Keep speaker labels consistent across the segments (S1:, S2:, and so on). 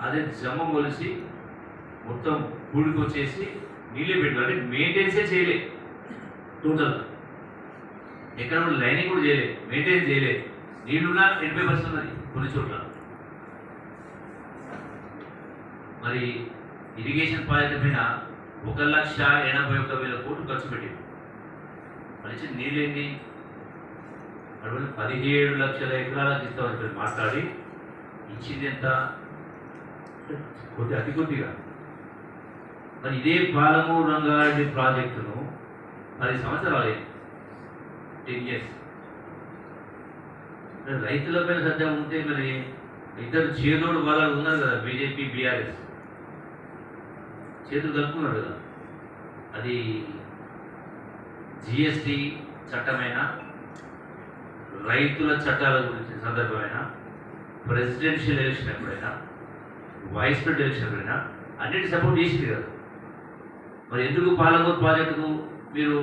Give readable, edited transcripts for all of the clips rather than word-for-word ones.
S1: అదే జమ్మ మొలిసి మొత్తం కూడికి వచ్చేసి నీళ్ళే పెట్టాలి. అంటే మెయింటెన్సే చేయలే, టోటల్ ఎక్కడ కూడా లైనింగ్ కూడా చేయలేదు, మెయింటైన్ చేయలేదు. నీళ్ళున్నా 80% ఉన్నది కొన్ని చోట్ల. మరి ఇరిగేషన్ ప్రాజెక్టు మీద 1,81,000 కోట్లు ఖర్చు పెట్టింది. మంచి నీళ్ళేంది అటువంటి 17 లక్షల ఎకరాలకు ఇస్తామని మాట్లాడి ఇచ్చింది ఎంత? అతి కొద్దిగా. మరి ఇదే పాలమూరు రంగారెడ్డి ప్రాజెక్టును 10 సంవత్సరాలు 10 years రైతులపైన శ్రద్ధ ఉంటే మరి ఇద్దరు చేదోడు వాళ్ళు ఉన్నారు కదా, బీజేపీ బీఆర్ఎస్ చేతులు కలుపుకున్నారు కదా. అది జిఎస్టీ చట్టమైనా, రైతుల చట్టాల గురించి సందర్భమైనా, ప్రెసిడెన్షియల్ ఎలక్షన్ ఎప్పుడైనా, వైస్ ప్రెసిడెంట్ ఎలక్షన్ ఎప్పుడైనా అన్నిటి సపోర్ట్ చేసింది కదా. మరి ఎందుకు పాలమూరు ప్రాజెక్టుకు మీరు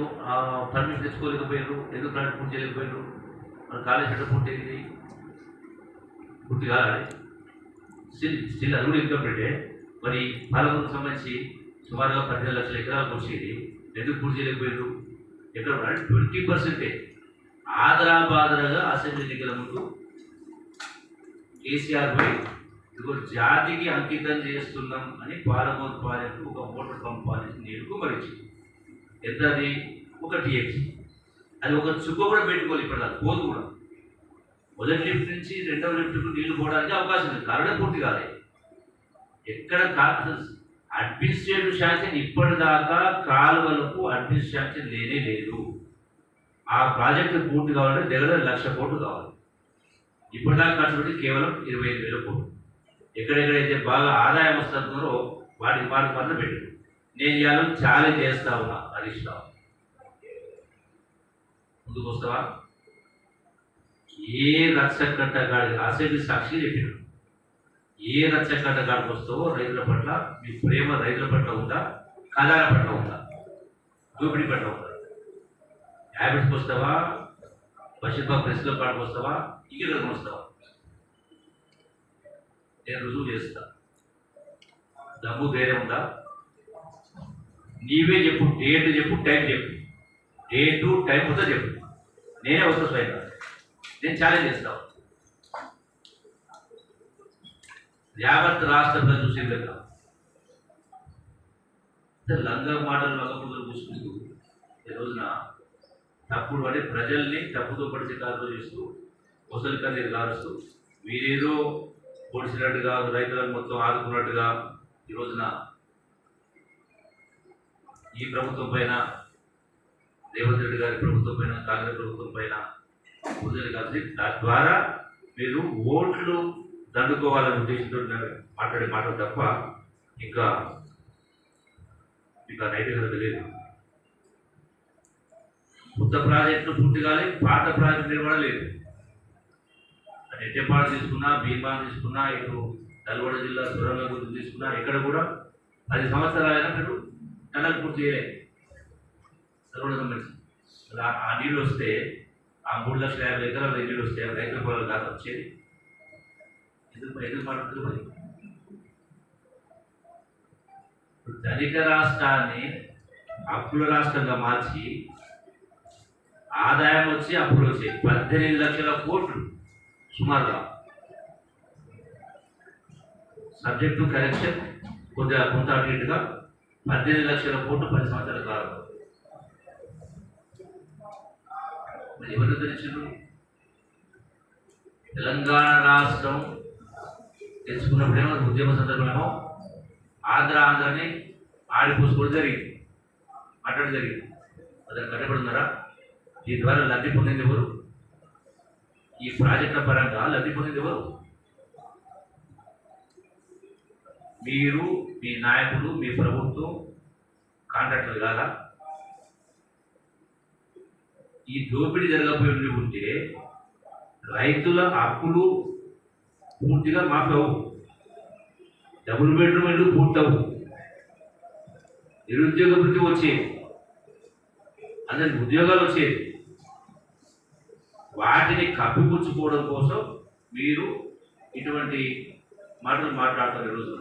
S1: పర్మిషన్ తెచ్చుకోలేకపోయారు? ఎందుకు ప్రాజెక్ట్ పూర్తి చేయలేకపోయారు? మన కాలేజ్ ఎక్కడ పూర్తి పూర్తి కావాలి. స్టిల్ అది కూడా ఇన్కంప్లీటే. మరి పాలమూరుకు సంబంధించి సుమారుగా 15 లక్షల ఎకరాలకు వచ్చేది ఎందుకు పూర్తి చేయలేకపోయారు? ఎక్కడ 20% ఆదరాబాదరగా అసెంబ్లీ ఎన్నికల ముందు కేసీఆర్ పోయి ఇదిగో జాతికి అంకితం చేస్తున్నాం అని పాలమూరు ప్రాజెక్టు ఒక మోటార్ పంప్ ప్రాజెక్టు నీళ్లకు మరించింది. ఎంత అది? 1 TMC. అది ఒక చుక్క కూడా పెట్టుకోవాలి. ఇప్పుడు అది పోదు కూడా. మొదటి లిఫ్ట్ నుంచి రెండవ లిఫ్ట్కు నీళ్లు పోవడానికి అవకాశం లేదు, కారణం పూర్తి కాలేదు. ఎక్కడ అడ్మినిస్ట్రేటివ్ శాంక్షన్ ఇప్పటిదాకా కాలువలకు అడ్మినిస్ట్రేటివ్ శాంక్షన్ లేనే లేదు. ఆ ప్రాజెక్టు పూర్తి కావాలంటే దగ్గర 1,00,000 కోట్లు కావాలి. ఇప్పటిదాకా ఖర్చు పెట్టి కేవలం 25,000 కోట్లు. ఎక్కడెక్కడైతే బాగా ఆదాయం వస్తున్నారో వాటికి పనులు పెట్టారు. నేను ఇవాళ ఛాలెంజ్ చేస్తా ఉన్నా, హరీష్ రావు ముందుకు వస్తావా? ఏ రచ్చకట్ట గాడి అసెంబ్లీ సాక్షి చెప్పినాడు, ఏ రచ్చకట్ట గాడికి వస్తావో రైతుల పట్ల మీ ప్రేమ రైతుల పట్ల ఉందా, కళల పట్ల ఉందా, దోపిడీ పట్ల ఉందా? హ్యాబిట్స్కి వస్తావా, బషీర్బాగ్ ప్రెస్ క్లబ్ కాడికి వస్తావా, ఇంకెక్కడికి వస్తావా? నేను రుజువు చేస్తా. దమ్ము ధైర్యం ఉందా? నీవే చెప్పు, డేట్ చెప్పు, టైం చెప్పు. డేటు టైం ఉందా చెప్పు, నేనే వస్తా స్వయంగా. నేను ఛాలెంజ్ చేస్తాను. యావత్ రాష్ట్రంలో చూసే కదా లంగ మాటలు లంగముద్దలు చూసుకుంటూ ఈ రోజున తప్పుడు అంటే ప్రజల్ని తప్పుతో పడితే కాదు చేస్తూ ముసలి కన్నీరు కారుస్తూ మీరేదో పొడిచినట్టుగా రైతులను మొత్తం ఆదుకున్నట్టుగా ఈ రోజున ఈ ప్రభుత్వం పైన, రేవంత్ రెడ్డి గారి ప్రభుత్వం పైన, కాంగ్రెస్ ప్రభుత్వం పైన కాదు. తద్వారా మీరు ఓట్లు దండుకోవాలనే ఉద్దేశంతో మాట్లాడే మాటలు తప్ప ఇంకా నైతికత తెలియదు. కొత్త ప్రాజెక్టులు పూర్తి కాలేదు, పాత ప్రాజెక్టు నిర్వహణ లేదు. ఎట్టెపాడు తీసుకున్నా, భీమాన్ తీసుకున్నా, ఇటు నల్గొండ జిల్లా సొరంగ గురించి తీసుకున్నా, ఎక్కడ కూడా 10 సంవత్సరాలైనా మీరు టనల్ పూర్తి చేయలేదు. నల్గొండ సంబంధించి ఆ నీళ్ళు వస్తే ఆ 3,50,000 ఎకరాల నీళ్ళు వస్తే రైతుల పొలాలు కాదు వచ్చేది. ఎందుకు మాట్లాడుతుంది? మరి ధనిక రాష్ట్రాన్ని అప్పుల రాష్ట్రంగా మార్చి ఆదాయం వచ్చి అప్పులు వచ్చాయి 18 లక్షల కోట్లు సుమారుగా. సబ్జెక్ట్ టు కరెక్షన్ కొంత అటు ఇటుగా 18 లక్షల కోట్లు 10 సంవత్సరాల కాలం. మరి ఎవరు తెచ్చిండ్రు? తెలంగాణ రాష్ట్రం తెచ్చుకున్నప్పుడేమో ఉద్యమ సందర్భంలో ఆంధ్రాని ఆడిపోసుకోవడం జరిగింది, మాట్లాడడం జరిగింది. అతను కట్టబడున్నారా? దీని ద్వారా లబ్ధి పొందింది ఎవరు? ఈ ప్రాజెక్టుల పరంగా లబ్ధి పొందింది ఎవరు? మీరు, మీ నాయకులు, మీ ప్రభుత్వం కాంట్రాక్టర్లు కాదా? ఈ దోపిడీ జరగకపోయి ఉంటే రైతుల అప్పులు పూర్తిగా మాఫీ అవ్వు, డబుల్ బెడ్రూమ్ ఇల్లు పూర్తవు, నిరుద్యోగ వృత్తి వచ్చేది, అందరికి ఉద్యోగాలు వచ్చేది. వాటిని కప్పిపుచ్చుకోవడం కోసం మీరు ఇటువంటి మాటలు మాట్లాడతారు ఈ రోజు.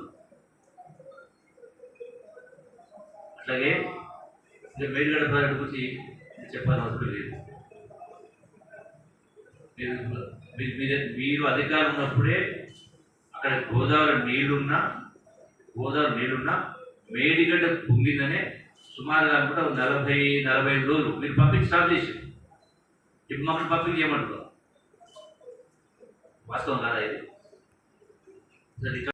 S1: అట్లాగే ఇక మేడిగడ్డ ప్రాజెక్టు గురించి చెప్పాల్సిన అవసరం లేదు. మీరు అధికారం ఉన్నప్పుడే అక్కడ గోదావరి నీళ్లున్నా మేడిగడ్డ కుంగిందనే సుమారుగా అనుకుంటే 40-45 రోజులు మీరు పంపింగ్ స్టార్ట్ చేసి ఇప్పుడు మమ్మల్ని పంపింగ్ చేయమంటారు. వాస్తవం కాదా ఇది?